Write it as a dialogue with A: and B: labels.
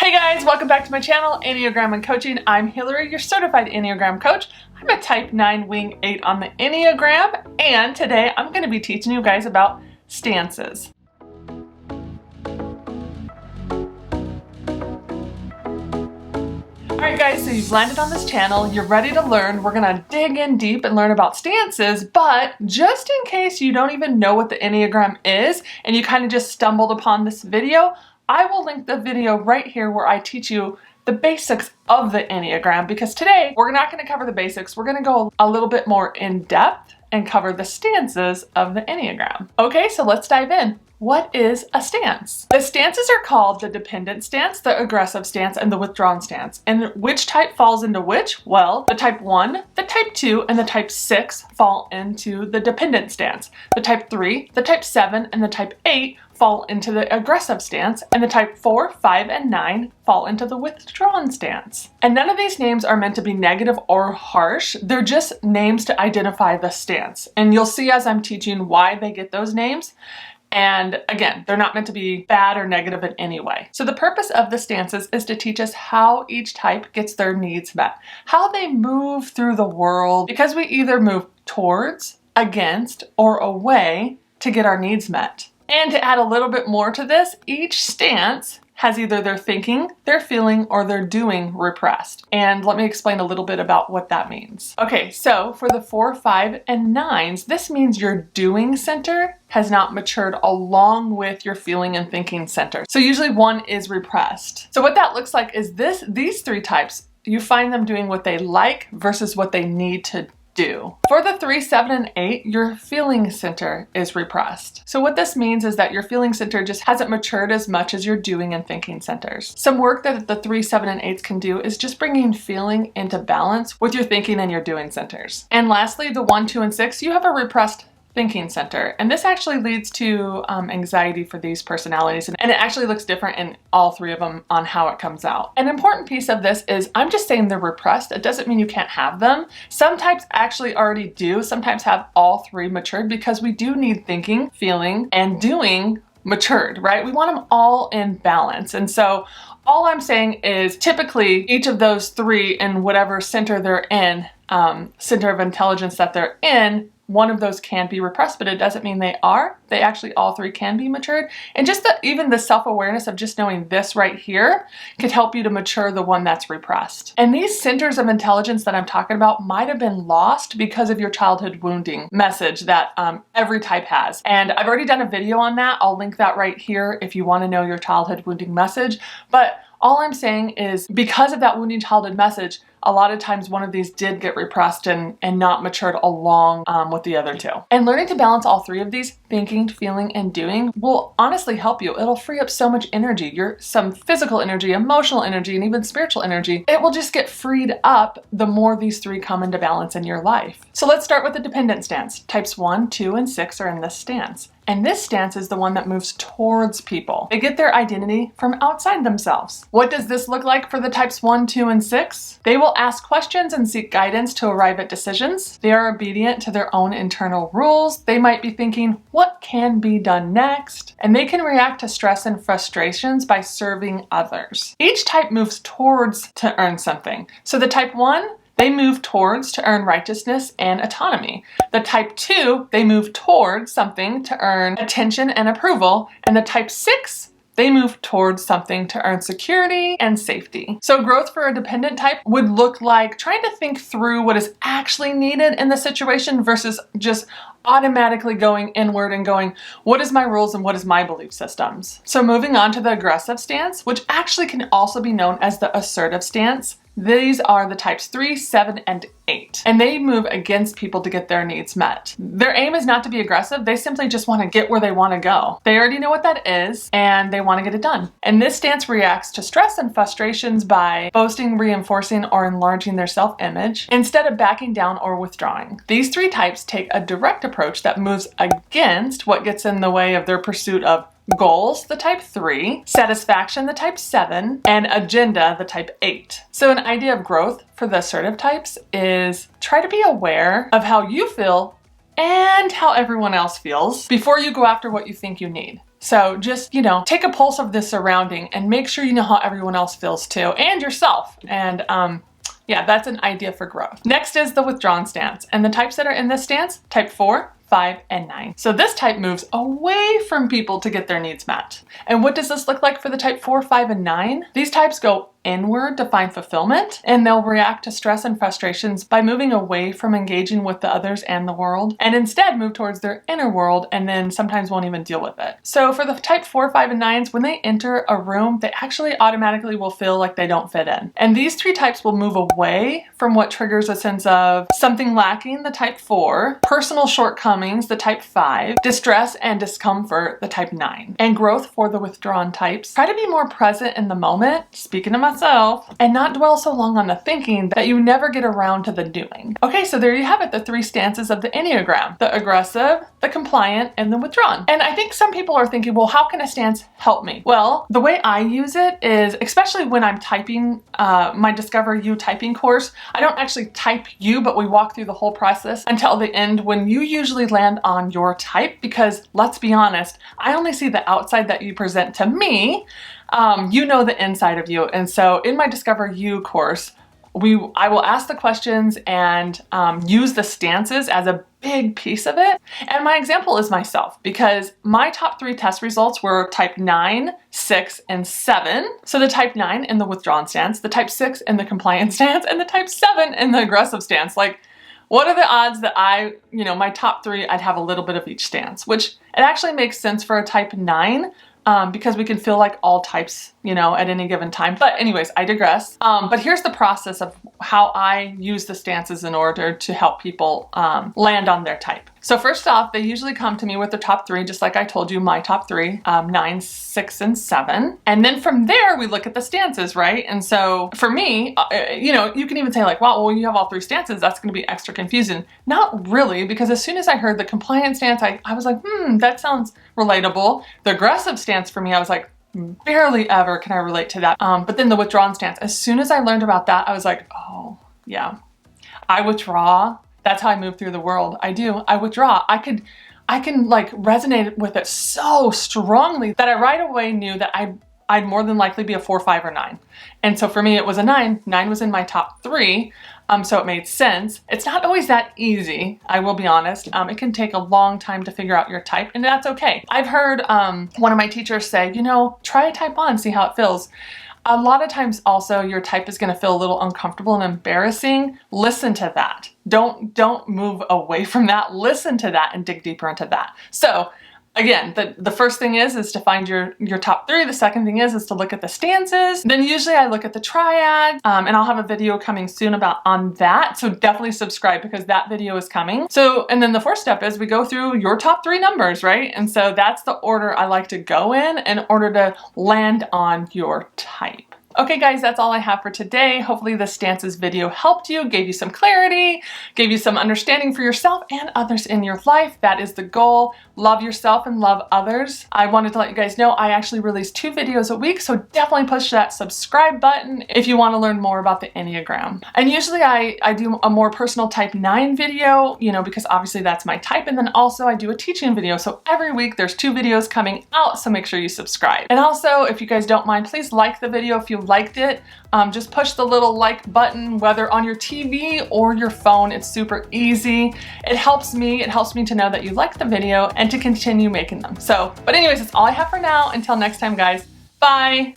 A: Hey guys, welcome back to my channel, Enneagram and Coaching. I'm Hillary, your certified Enneagram coach. I'm a type 9 wing 8 on the Enneagram, and today I'm going to be teaching you guys about stances. Alright guys, so you've landed on this channel, you're ready to learn. We're going to dig in deep and learn about stances, but just in case you don't even know what the Enneagram is and you kind of just stumbled upon this video, I will link the video right here where I teach you the basics of the Enneagram, because today we're not going to cover the basics. We're going to go a little bit more in depth and cover the stances of the Enneagram. Okay, so let's dive in. What is a stance? The stances are called the dependent stance, the aggressive stance, and the withdrawn stance. And which type falls into which? Well, the type 1, the type 2, and the type 6 fall into the dependent stance. The type 3, the type 7, and the type 8 fall into the aggressive stance, and the type 4, 5, and 9 fall into the withdrawn stance. And none of these names are meant to be negative or harsh. They're just names to identify the stance. And you'll see as I'm teaching why they get those names. And again, they're not meant to be bad or negative in any way. So the purpose of the stances is to teach us how each type gets their needs met, how they move through the world, because we either move towards, against, or away to get our needs met. And to add a little bit more to this, each stance has either their thinking, their feeling, or their doing repressed. And let me explain a little bit about what that means. Okay, so for the 4, 5, and 9s, this means your doing center has not matured along with your feeling and thinking center. So usually one is repressed. So what that looks like is these three types, you find them doing what they like versus what they need to do. For the 3, 7, and 8, your feeling center is repressed. So what this means is that your feeling center just hasn't matured as much as your doing and thinking centers. Some work that the 3, 7, and 8s can do is just bringing feeling into balance with your thinking and your doing centers. And lastly, the 1, 2, and 6, you have a repressed thinking center. And this actually leads to anxiety for these personalities. And it actually looks different in all three of them on how it comes out. An important piece of this is I'm just saying they're repressed. It doesn't mean you can't have them. Some types actually already do. Sometimes have all three matured, because we do need thinking, feeling, and doing matured, right? We want them all in balance. And so all I'm saying is typically each of those three in whatever center they're in, center of intelligence that they're in, one of those can be repressed, but it doesn't mean they are. They actually all three can be matured. And just even the self-awareness of just knowing this right here could help you to mature the one that's repressed. And these centers of intelligence that I'm talking about might have been lost because of your childhood wounding message that every type has. And I've already done a video on that. I'll link that right here if you want to know your childhood wounding message. But all I'm saying is because of that wounding childhood message, a lot of times one of these did get repressed and not matured along with the other two. And learning to balance all three of these, thinking, feeling, and doing, will honestly help you. It'll free up so much energy, some physical energy, emotional energy, and even spiritual energy. It will just get freed up the more these three come into balance in your life. So let's start with the dependent stance. Types 1, 2, and 6 are in this stance. And this stance is the one that moves towards people. They get their identity from outside themselves. What does this look like for the types 1, 2, and 6? They will ask questions and seek guidance to arrive at decisions. They are obedient to their own internal rules. They might be thinking, what can be done next? And they can react to stress and frustrations by serving others. Each type moves towards to earn something. So the type 1, they move towards to earn righteousness and autonomy. The type 2, they move towards something to earn attention and approval. And the type 6, they move towards something to earn security and safety. So growth for a dependent type would look like trying to think through what is actually needed in the situation versus just automatically going inward and going, what is my rules and what is my belief systems? So moving on to the aggressive stance, which actually can also be known as the assertive stance. These are the types 3, 7, and 8, and they move against people to get their needs met. Their aim is not to be aggressive. They simply just want to get where they want to go. They already know what that is, and they want to get it done. And this stance reacts to stress and frustrations by boasting, reinforcing, or enlarging their self-image instead of backing down or withdrawing. These three types take a direct approach that moves against what gets in the way of their pursuit of goals, the type 3, satisfaction, the type 7, and agenda, the type 8. So an idea of growth for the assertive types is try to be aware of how you feel and how everyone else feels before you go after what you think you need. So just, you know, take a pulse of the surrounding and make sure you know how everyone else feels too, and yourself. And yeah, that's an idea for growth. Next is the withdrawn stance. And the types that are in this stance, type 4, 5, and 9. So this type moves away from people to get their needs met. And what does this look like for the type 4, 5, and 9? These types go inward to find fulfillment, and they'll react to stress and frustrations by moving away from engaging with the others and the world, and instead move towards their inner world, and then sometimes won't even deal with it. So for the type 4, 5, and 9s, when they enter a room, they actually automatically will feel like they don't fit in. And these three types will move away from what triggers a sense of something lacking, the type 4, personal shortcomings, the type 5, distress and discomfort, the type 9, and growth for the withdrawn types. Try to be more present in the moment, speaking to myself, and not dwell so long on the thinking that you never get around to the doing. Okay, so there you have it, the three stances of the Enneagram: the aggressive, the compliant, and the withdrawn. And I think some people are thinking, well, how can a stance help me? Well, the way I use it is, especially when I'm typing my Discover You typing course, I don't actually type you, but we walk through the whole process until the end when you usually land on your type, because let's be honest, I only see the outside that you present to me. You know the inside of you. And so in my Discover You course, I will ask the questions and use the stances as a big piece of it. And my example is myself, because my top 3 test results were type 9, 6, and 7. So the type 9 in the withdrawn stance, the type 6 in the compliant stance, and the type 7 in the aggressive stance. Like, what are the odds that my top 3, I'd have a little bit of each stance, which it actually makes sense for a type 9. Because we can feel like all types, at any given time. But anyways, I digress. But here's the process of how I use the stances in order to help people land on their type. So first off, they usually come to me with their top 3, just like I told you, my top 3, 9, 6, and 7. And then from there, we look at the stances, right? And so for me, you can even say like, wow, well, you have all 3 stances. That's going to be extra confusing. Not really, because as soon as I heard the compliant stance, I was like, that sounds relatable. The aggressive stance for me, I was like, barely ever can I relate to that. But then the withdrawn stance, as soon as I learned about that, I was like, oh yeah, I withdraw. That's how I move through the world. I withdraw. I can like resonate with it so strongly that I right away knew that I'd more than likely be a 4, 5, or 9. And so for me, it was a 9. 9 was in my top 3. So it made sense. It's not always that easy, I will be honest. It can take a long time to figure out your type, and that's okay. I've heard one of my teachers say, try a type on, see how it feels. A lot of times also your type is going to feel a little uncomfortable and embarrassing. Listen to that. Don't move away from that. Listen to that and dig deeper into that. So again, the first thing is to find your top 3. The second thing is to look at the stances. Then usually I look at the triad, and I'll have a video coming soon on that. So definitely subscribe, because that video is coming. So, and then the 4th step is we go through your top 3 numbers, right? And so that's the order I like to go in order to land on your type. Okay guys, that's all I have for today. Hopefully this stances video helped you, gave you some clarity, gave you some understanding for yourself and others in your life. That is the goal. Love yourself and love others. I wanted to let you guys know I actually release 2 videos a week, so definitely push that subscribe button if you want to learn more about the Enneagram. And usually I do a more personal type 9 video, because obviously that's my type, and then also I do a teaching video. So every week there's 2 videos coming out, so make sure you subscribe. And also, if you guys don't mind, please like the video if you liked it. Just push the little like button, whether on your TV or your phone. It's super easy. It helps me to know that you liked the video and to continue making them. But anyways, that's all I have for now. Until next time, guys. Bye.